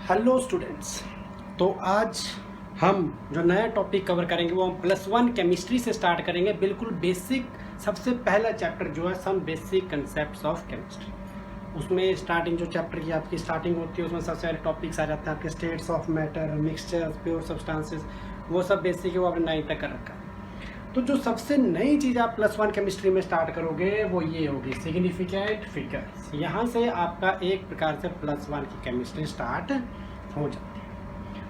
Hello students. तो आज हम जो नया टॉपिक कवर करेंगे वो हम +1 केमिस्ट्री से स्टार्ट करेंगे। बिल्कुल बेसिक सबसे पहला चैप्टर जो है some basic concepts of chemistry. उसमें स्टार्टिंग जो चैप्टर की आपकी स्टार्टिंग होती है उसमें सबसे सारे टॉपिक्स आ जाते हैं आपके states of matter, mixtures, pure substances, वो सब बेसिक है, वो आपने 9 तक कर रखा है। तो जो सबसे नई चीज़ आप +1 केमिस्ट्री में स्टार्ट करोगे वो ये होगी सिग्निफिकेंट फिगर्स। यहाँ से आपका एक प्रकार से +1 की केमिस्ट्री स्टार्ट हो जाती है।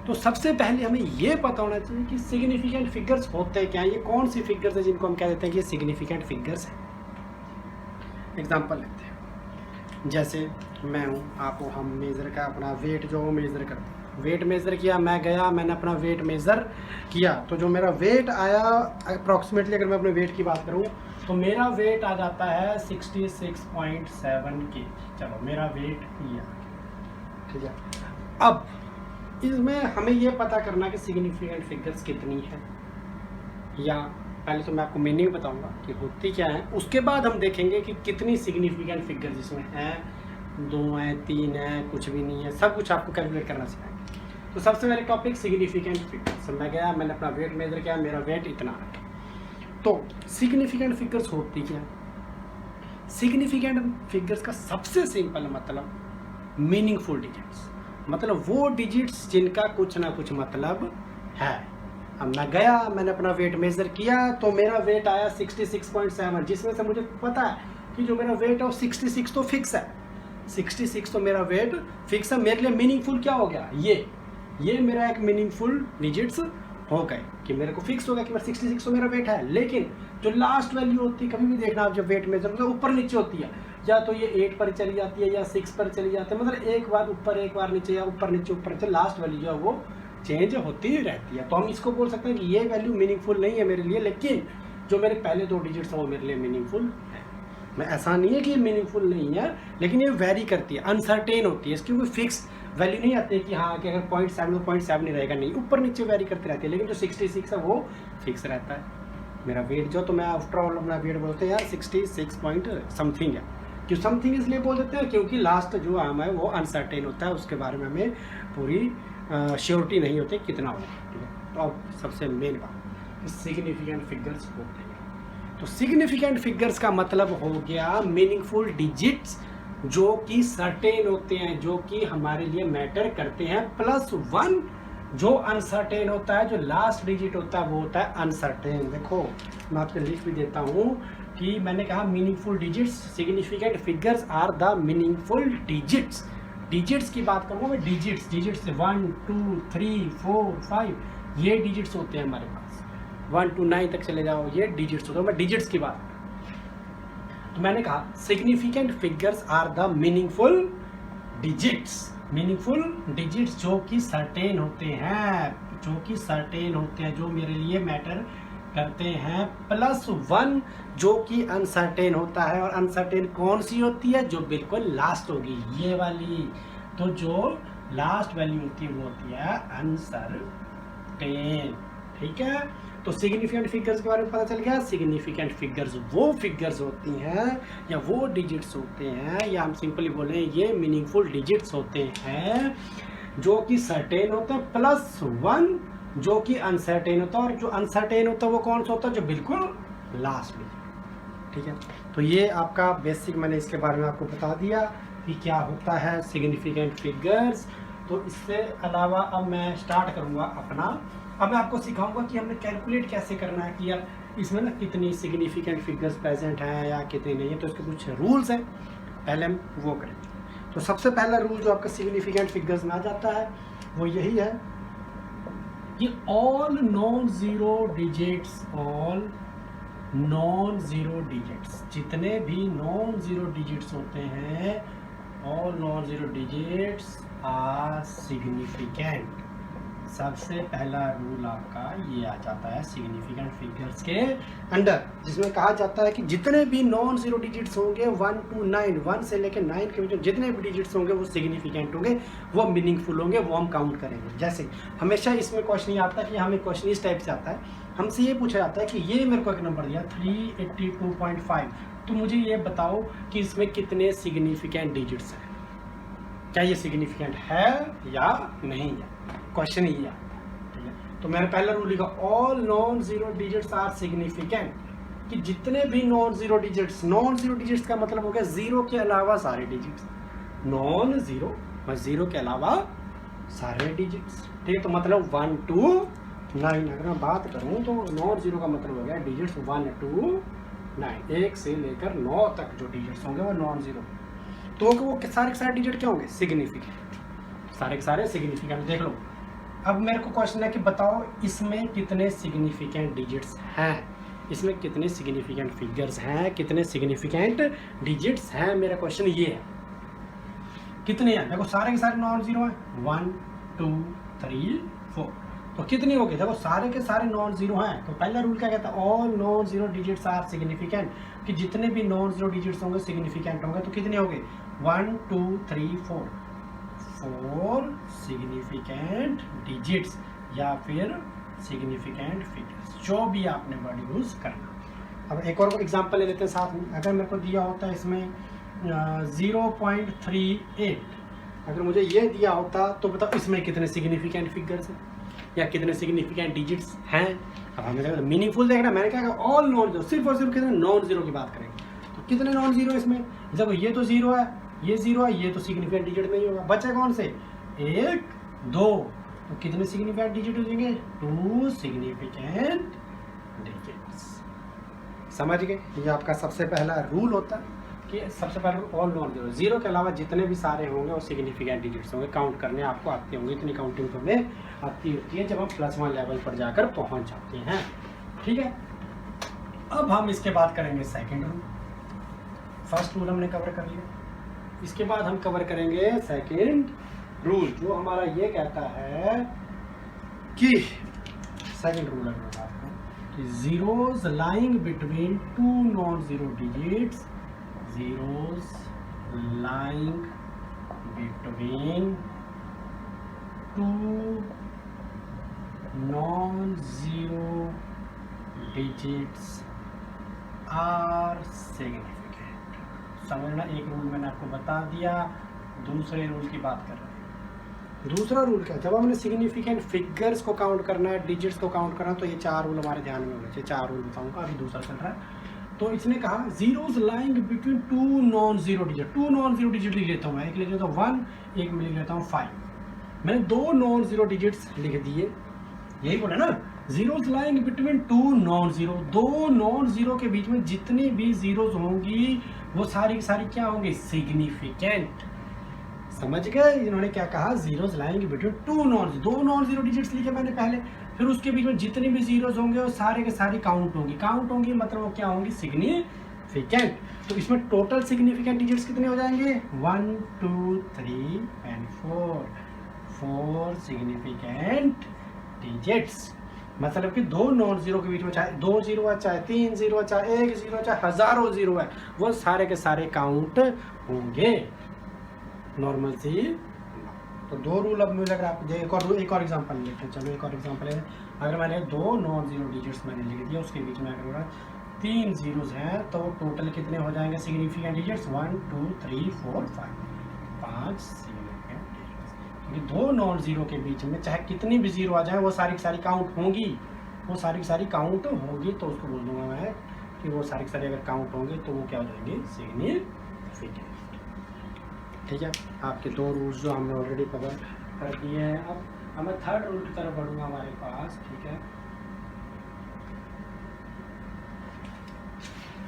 तो सबसे पहले हमें ये पता होना चाहिए कि सिग्निफिकेंट फिगर्स होते क्या हैं, ये कौन सी फिगर्स है जिनको हम कह देते हैं कि ये सिग्निफिकेंट फिगर्स हैं। एग्जाम्पल लेते हैं, जैसे मैं हूँ, आप हो, हम मेज़र का अपना वेट जो मेज़र करते हैं। वेट मेज़र किया, मैं गया, मैंने अपना वेट मेज़र किया, तो जो मेरा वेट आया अप्रॉक्सीमेटली, अगर मैं अपने वेट की बात करूँ तो मेरा वेट आ जाता है 66.7 kg। चलो मेरा वेट ये, ठीक है। अब इसमें हमें ये पता करना कि सिग्निफिकेंट फिगर्स कितनी है, या पहले तो मैं आपको मीनिंग बताऊंगा कि होती क्या है, उसके बाद हम देखेंगे कि कितनी सिग्निफिकेंट फिगर्स इसमें हैं, 2 हैं, 3 हैं, कुछ भी नहीं है, सब कुछ आपको कैलकुलेट करना सिखाएंगे। तो सबसे पहले टॉपिक सिग्निफिकेंट फिगर्स। मैं गया, मैंने अपना वेट मेजर किया, मेरा वेट इतना है। तो सिग्निफिकेंट फिगर्स होती क्या है? सिग्निफिकेंट फिगर्स का सबसे सिंपल मतलब मीनिंगफुल डिजिट्स, मतलब वो डिजिट्स जिनका कुछ ना कुछ मतलब है। अब मैं गया, मैंने अपना वेट मेजर किया, तो मेरा वेट आया 66.7, जिसमें से मुझे पता है कि जो मेरा वेट है वो 66 तो फिक्स है, 66 तो मेरा वेट फिक्स है। मेरे लिए मीनिंगफुल क्या हो गया, ये मेरा एक मीनिंगफुल डिजिट्स हो गए कि मेरे को फिक्स हो गया कि मैं 66 तो मेरा वेट है। लेकिन जो लास्ट वैल्यू होती है, कभी भी देखना आप जब वेट मेजर होता है ऊपर नीचे होती है, या तो ये 8 पर चली जाती है या 6 पर चली जाती है, मतलब एक बार ऊपर एक बार नीचे, या ऊपर नीचे, लास्ट वैल्यू जो है वो चेंज होती ही रहती है। तो हम इसको बोल सकते हैं कि ये वैल्यू मीनिंगफुल नहीं है मेरे लिए, लेकिन जो मेरे पहले 2 डिजिट्स हैं वो मेरे लिए मीनिंगफुल है। मैं ऐसा नहीं है कि ये मीनिंगफुल नहीं है, लेकिन ये वेरी करती है, अनसर्टेन होती है, इसकी कोई फिक्स वैल्यू नहीं आती है कि हाँ कि अगर 0.7 तो 0.7 नहीं रहेगा, नहीं, ऊपर नीचे वेरी करती रहती है। लेकिन जो 66 है वो फिक्स रहता है मेरा वेट जो, तो मैं आफ्टर ऑल अपना वेट बोलते हैं यार 66 पॉइंट समथिंग है। क्यों समथिंग इसलिए बोल देते हैं क्योंकि लास्ट जो आम है वो अनसर्टेन होता है, उसके बारे में हमें पूरी श्योरिटी नहीं होती कितना होगा, ठीक है। तो अब सबसे मेन बात सिग्निफिकेंट फिगर्स होते हैं। तो सिग्निफिकेंट फिगर्स का मतलब हो गया मीनिंगफुल डिजिट्स जो कि सर्टेन होते हैं, जो कि हमारे लिए मैटर करते हैं, +1 जो अनसर्टेन होता है, जो लास्ट डिजिट होता है वो होता है अनसर्टेन। देखो मैं आपको लिख भी देता हूँ कि मैंने कहा meaningful digits, significant figures are the meaningful digits. Digits की बात करूँगा मैं, डिजिट्स से 1 2 3 4 5 ये डिजिट्स होते हैं हमारे पास, 1 to 9 तक चले जाओ, ये डिजिट्स होते हैं। मैं डिजिट्स की बात, तो मैंने कहा significant figures are the meaningful digits. Meaningful digits जो कि सर्टेन होते हैं, जो मेरे लिए मैटर करते हैं, +1 जो कि अनसर्टेन होता है। और अनसर्टेन कौन सी होती है, जो बिल्कुल लास्ट होगी, ये वाली। तो जो लास्ट वैल्यू होती है वो होती है अनसर्टेन, ठीक है। तो सिग्निफिकेंट फिगर्स के बारे में पता चल गया। सिग्निफिकेंट फिगर्स वो फिगर्स होती हैं या वो डिजिट्स होते हैं, या हम सिंपली बोलें ये मीनिंगफुल डिजिट्स होते हैं जो कि सर्टेन होते हैं, +1 जो कि अनसर्टेन होता है। और जो अनसर्टेन होता है वो कौन सा होता है, जो बिल्कुल लास्ट में, ठीक है। तो ये आपका बेसिक मैंने इसके बारे में आपको बता दिया कि क्या होता है सिग्निफिकेंट फिगर्स। तो इससे अलावा अब मैं स्टार्ट करूँगा अपना, अब मैं आपको सिखाऊंगा कि हमने कैलकुलेट कैसे करना है कि यार इसमें ना कितनी सिग्निफिकेंट फिगर्स प्रेजेंट हैं या कितनी नहीं है। तो इसके कुछ रूल्स हैं, पहले हम वो करेंगे। तो सबसे पहला रूल जो आपका सिग्निफिकेंट फिगर्स में आ जाता है वो यही है कि ऑल नॉन ज़ीरो डिजिट्स, जितने भी नॉन ज़ीरो डिजिट्स होते हैं, all non zero digits are significant. सबसे पहला रूल आपका ये आ जाता है सिग्निफिकेंट फिगर्स के अंडर, जिसमें कहा जाता है कि जितने भी नॉन ज़ीरो डिजिट्स होंगे 1 to 9, 1 से लेकर 9 के बीच जितने भी डिजिट्स होंगे वो सिग्निफिकेंट होंगे, वो मीनिंगफुल होंगे, वो हम काउंट करेंगे। जैसे हमेशा इसमें क्वेश्चन ये आता है कि हमें क्वेश्चन इस टाइप से आता है, हमसे ये पूछा जाता है कि ये मेरे को एक नंबर दिया 382.5, तो मुझे ये बताओ कि इसमें कितने सिग्निफिकेंट डिजिट्स हैं। क्या ये सिग्निफिकेंट है या नहीं है, क्वेश्चन ही आता है। ठीक है, तो मैंने पहला रूल लिखा, all non zero digits are significant, कि जितने भी नॉन जीरो डिजिट्स का मतलब हो गया जीरो के अलावा सारे डिजिट्स, नॉन जीरो बस जीरो के अलावा सारे डिजिट्स। ठीक है, तो मतलब 1 to 9 अगर मैं बात करूं तो नॉन जीरो का मतलब हो गया डिजिट्स 1 to 9, 1 से लेकर 9 तक जो डिजिट्स होंगे वो नॉन जीरो, तो वो सारे के सारे डिजिट क्या होंगे, सिग्निफिकेंट, सारे के सारे सिग्निफिकेंट। देख लो, अब मेरे को क्वेश्चन है कि बताओ इसमें कितने सिग्निफिकेंट डिजिट्स हैं, इसमें कितने सिग्निफिकेंट फिगर्स हैं, कितने सिग्निफिकेंट डिजिट्स हैं, मेरा क्वेश्चन ये है। कितने हैं, देखो सारे के सारे नॉन जीरो हैं, 1 2 3 4, तो कितने हो गए, देखो सारे के सारे नॉन जीरो हैं, तो पहला रूल क्या कहता है, all non zero digits are significant, कि जितने भी नॉन जीरो डिजिट्स होंगे सिग्निफिकेंट होंगे, तो कितने हो गए 1 2 3 4 सिग्निफिकेंट डिजिट्स या फिर सिग्निफिकेंट फिगर्स, जो भी आपने वर्ड यूज करना। अब एक और एग्जांपल ले लेते हैं साथ में, अगर मेरे को दिया होता है इसमें 0.38, अगर मुझे ये दिया होता तो बताओ इसमें कितने सिग्निफिकेंट फिगर्स हैं या कितने सिग्निफिकेंट डिजिट्स हैं। अब हमें मीनिंगफुल देखना, मैंने क्या कहा ऑल नॉन जीरो, सिर्फ और सिर्फ कितने नॉन जीरो की बात करेंगे, तो कितने नॉन जीरो इसमें, जब ये तो जीरो है, ये जीरो है, ये तो सिग्निफिकेंट डिजिट नहीं होगा, बचे कौन से 1 2, तो कितने सिग्निफिकेंट डिजिट हो जाएंगे 2 सिग्निफिकेंट डिजिट्स। समझ गए, ये आपका सबसे पहला रूल होता है कि सबसे पहले ऑल नॉन जीरो, जीरो के अलावा जितने भी सारे होंगे वो सिग्निफिकेंट डिजिट्स होंगे, काउंट करने आपको आते होंगे, इतनी काउंटिंग तो हमें आती होती है जब हम +1 लेवल पर जाकर पहुंच जाते हैं। ठीक है, अब हम इसके बाद करेंगे सेकंड रूल, फर्स्ट रूल हमने कवर कर लिया, इसके बाद हम कवर करेंगे सेकंड रूल, जो हमारा ये कहता है कि सेकंड रूल अगर बात करें कि zeros lying between 2 non zero digits, zeros lying between 2 non-zero digits are significant। समझना, एक रूल मैंने आपको बता दिया, दूसरे रूल की बात कर रहे हैं। दूसरा रूल क्या है, जब हमने सिग्निफिकेंट फिगर्स को काउंट करना है, डिजिट्स को काउंट करना है, तो ये 4 रूल हमारे ध्यान में होने चाहिए। 4 रूल बताऊंगा, अभी दूसरा चल रहा है। तो इसने कहा zeros lying between 2 non zero digit, 2 non zero digit लिख लेता हूँ मैं, एक लिख लेता हूँ 1, एक में लिख लेता हूँ 5, मैंने 2 नॉन जीरो डिजिट्स लिख दिए, यही बोला ना, zeros lying between 2 non zero, 2 non zero के बीच में जितनी भी जीरोस होंगी वो सारी की सारी क्या होंगी, सिग्निफिकेंट। समझ गए, इन्होंने क्या कहा, zeros lying between 2 non zero digits लिखे मैंने पहले, फिर उसके बीच में जितनी भी जीरोस होंगे वो सारे के सारे काउंट होंगी मतलब वो क्या होंगी, सिग्निफिकेंट। तो इसमें टोटल सिग्निफिकेंट डिजिट्स कितने हो जाएंगे, 1 2 3 एंड 4 सिग्निफिकेंट डिजिट्स। मतलब कि 2 नॉन जीरो के बीच में चाहे 2 जीरो है, चाहे 3 जीरो है, चाहे 1 जीरो है, चाहे हजारों जीरो है, वो सारे के सारे काउंट होंगे, नॉर्मल सी। तो 2 रूल अब मुझे लग रहा है, एक और एग्जांपल लेते हैं। चलो एक और एग्जांपल है, अगर मैंने 2 नॉन जीरो डिजिट्स मैंने लिख दिया, उसके बीच में अगर 3 जीरोस हैं तो टोटल कितने हो जाएंगे सिग्निफिकेंट डिजिट्स, 1 2 3 4 5 सिग्निफिकेंट डिजिट्स। क्योंकि 2 नॉन जीरो के बीच में चाहे कितनी भी जीरो आ जाए वो सारी की सारी काउंट होंगी, वो सारी की सारी काउंट होगी, तो उसको बोल दूंगा मैं कि वो सारी की सारी अगर काउंट होंगे तो वो क्या हो जाएंगे, सिग्निफिकेंट। ठीक है, आपके 2 रूल्स जो हमने ऑलरेडी कवर कर दिए हैं। अब मैं थर्ड रूल की तरफ बढ़ूंगा हमारे पास। ठीक है,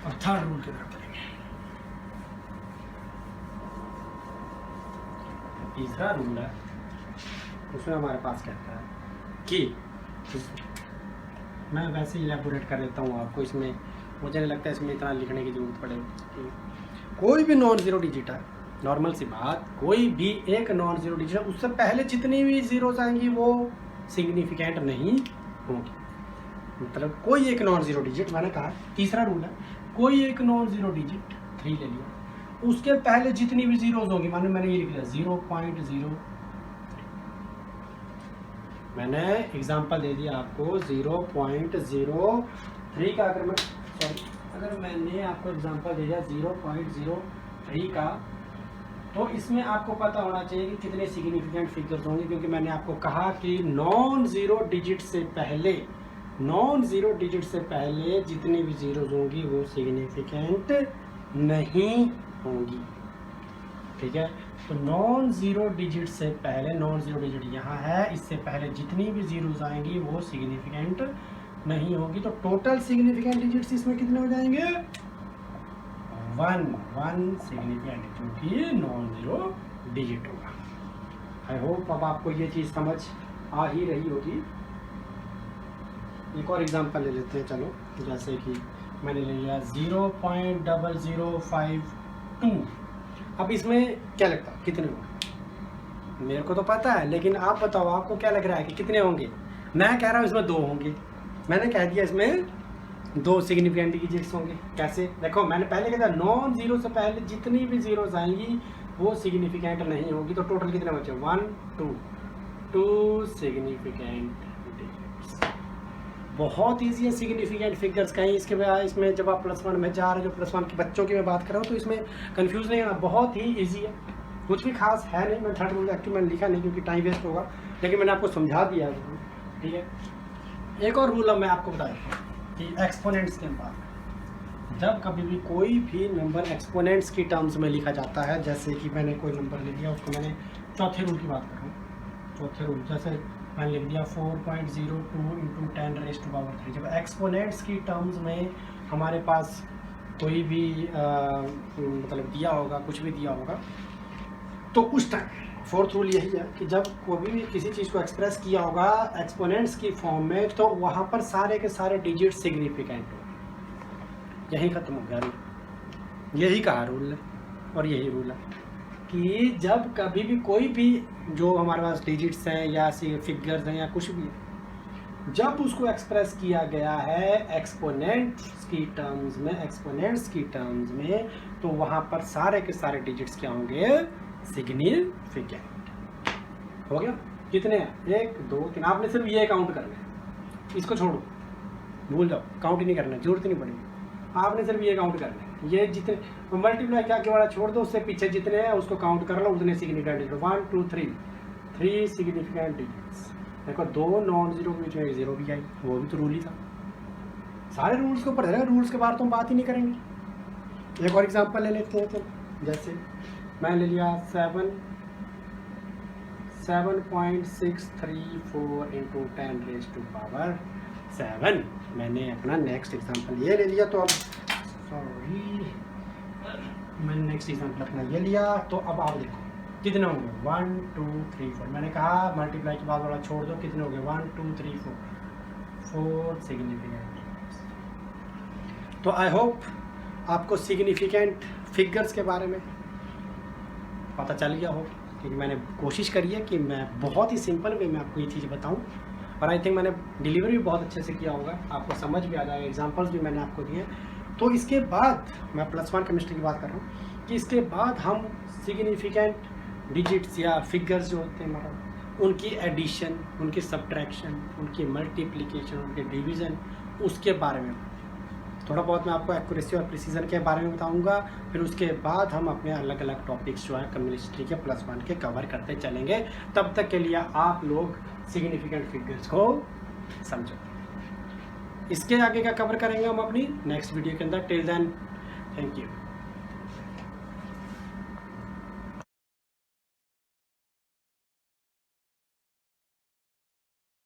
और थर्ड रूल की तरफ बढ़ेंगे। तीसरा रूल है, उसमें हमारे पास कहता है कि मैं वैसे इलेबोरेट कर देता हूँ आपको, इसमें मुझे नहीं लगता इसमें इतना लिखने की जरूरत पड़ेगी। कोई भी नॉन जीरो डिजिट है, नॉर्मल सी बात, कोई भी एक नॉन जीरो डिजिट, उससे पहले जितनी भी जीरोस आएंगी वो सिग्निफिकेंट नहीं होगी। मतलब कोई एक नॉन जीरो डिजिट, मैंने कहा तीसरा रूल है, कोई एक नॉन जीरो डिजिट 3 ले लिया, उसके पहले जितनी भी जीरोस होगी, मैंने ये लिख लिया 0.03, मैंने एग्जांपल दे दिया आपको 0.03 का, अगर मैंने आपको एग्जांपल दे दिया 0.03 का, तो इसमें आपको पता होना चाहिए कि कितने सिग्निफिकेंट फिगर्स होंगे, क्योंकि मैंने आपको कहा कि नॉन ज़ीरो डिजिट से पहले जितनी भी ज़ीरोज़ होंगी वो सिग्निफिकेंट नहीं होंगी। ठीक है, तो नॉन ज़ीरो डिजिट से पहले, नॉन ज़ीरो डिजिट यहाँ है, इससे पहले जितनी भी ज़ीरोज़ आएंगी वो सिग्निफिकेंट नहीं होगी। तो टोटल सिग्निफिकेंट डिजिट्स इसमें कितने हो जाएंगे? 1 सिग्निफिकेंट, क्योंकि नॉन ज़ीरो डिजिट होगा। आई होप अब आपको ये चीज़ समझ आ ही रही होगी। एक और एग्जांपल ले लेते हैं, चलो। जैसे कि मैंने ले लिया 0.0052। अब इसमें क्या लगता है कितने होंगे? मेरे को तो पता है, लेकिन आप बताओ आपको क्या लग रहा है कि कितने होंगे? मैं कह रहा हूँ इसमें 2 होंगे। मैंने कह दिया इसमें 2 सिग्निफिकेंट डिजिट्स होंगे। कैसे? देखो, मैंने पहले कहा था नॉन ज़ीरो से पहले जितनी भी ज़ीरोज़ आएंगी वो सिग्निफिकेंट नहीं होगी। तो टोटल कितने बचे? 1 2 सिग्निफिकेंट डिजिट्स। बहुत ईजी है सिग्निफिकेंट फिगर्स। कहीं इसके बाद इसमें जब आप +1 में जा रहे हो, जो +1 के बच्चों की मैं बात कर रहा हूँ, तो इसमें कंफ्यूज नहीं होना, बहुत ही ईजी है, कुछ भी खास है नहीं। मैं थर्ड रूल एक्चुअली मैंने लिखा नहीं क्योंकि टाइम वेस्ट होगा, लेकिन मैंने आपको समझा दिया है। ठीक है, एक और रूल अब मैं आपको बता देता हूँ कि एक्सपोनेंट्स के बाद जब कभी भी कोई भी नंबर एक्सपोनेंट्स की टर्म्स में लिखा जाता है, जैसे कि मैंने कोई नंबर ले लिया, उसको मैंने चौथे रूल की बात कर रहा हूँ। चौथे रूल जैसे मैंने लिख दिया 4.02 × 10⁻³ जब एक्सपोनेंट्स की टर्म्स में हमारे पास कोई भी मतलब दिया होगा, कुछ भी दिया होगा, तो उस टाइम फोर्थ रूल यही है कि जब कोई भी किसी चीज़ को एक्सप्रेस किया होगा एक्सपोनेंट्स की फॉर्म में, तो वहाँ पर सारे के सारे डिजिट सिग्निफिकेंट हो। यही खत्म हो गया रूल, यही कहा रूल है और यही रूल है कि जब कभी भी कोई भी जो हमारे पास डिजिट्स हैं या फिगर्स हैं या कुछ भी है, जब उसको एक्सप्रेस किया गया है एक्सपोनेंट्स की टर्म्स में, तो वहाँ पर सारे के सारे डिजिट्स क्या होंगे? सिग्निफिकेंट। हो गया? कितने हैं? 1 2 3। आपने सिर्फ ये काउंट करना है, इसको छोड़ो, भूल जाओ, काउंट ही नहीं करना, जरूरत नहीं पड़ेगी। आपने सिर्फ ये काउंट करना है, ये जितने मल्टीप्लाई क्या के वाला छोड़ दो, उससे पीछे जितने हैं उसको काउंट कर लो, उतने सिग्निफिकेंट डिजिट। 1 2 3 significant digits. देखो 2 नॉन ज़ीरो के बीच में 1 ज़ीरो भी आई, वो भी तो रूल ही था। सारे रूल्स के ऊपर है, रूल्स के बारे तो हम बात ही नहीं करेंगे। एक और एग्जांपल ले लेते हैं। तो जैसे मैं ले लिया 7.634 × 10⁻⁷। मैंने अपना नेक्स्ट एग्जांपल ये ले लिया। तो अब मैंने नेक्स्ट एग्जांपल अपना ये लिया। तो अब आप देखो कितने होंगे? 1 2 3 4। मैंने कहा मल्टीप्लाई के बाद वाला छोड़ दो, कितने हो गए? 1 2 3 4 सिग्निफिकेंट। तो आई होप आपको सिग्निफिकेंट फिगर्स के बारे में पता चल गया हो, क्योंकि मैंने कोशिश करी है कि मैं बहुत ही सिंपल वे में आपको ये चीज़ बताऊं, और आई थिंक मैंने डिलीवर भी बहुत अच्छे से किया होगा, आपको समझ भी आ जाएगा। एग्जांपल्स भी मैंने आपको दिए। तो इसके बाद मैं +1 केमिस्ट्री की बात कर रहा हूँ कि इसके बाद हम सिग्निफिकेंट डिजिट्स या फिगर्स जो होते हैं हमारा, उनकी एडिशन, उनकी सब्ट्रैक्शन, उनकी मल्टीप्लिकेशन, उनके डिवीज़न, उसके बारे में थोड़ा बहुत मैं आपको एक्यूरेसी और प्रिसीजन के बारे में बताऊंगा। फिर उसके बाद हम अपने अलग अलग टॉपिक्स जो है केमिस्ट्री के +1 के कवर करते चलेंगे। तब तक के लिए आप लोग सिग्निफिकेंट फिगर्स को समझो। इसके आगे का कवर करेंगे हम अपनी नेक्स्ट वीडियो के अंदर। Till then, thank you.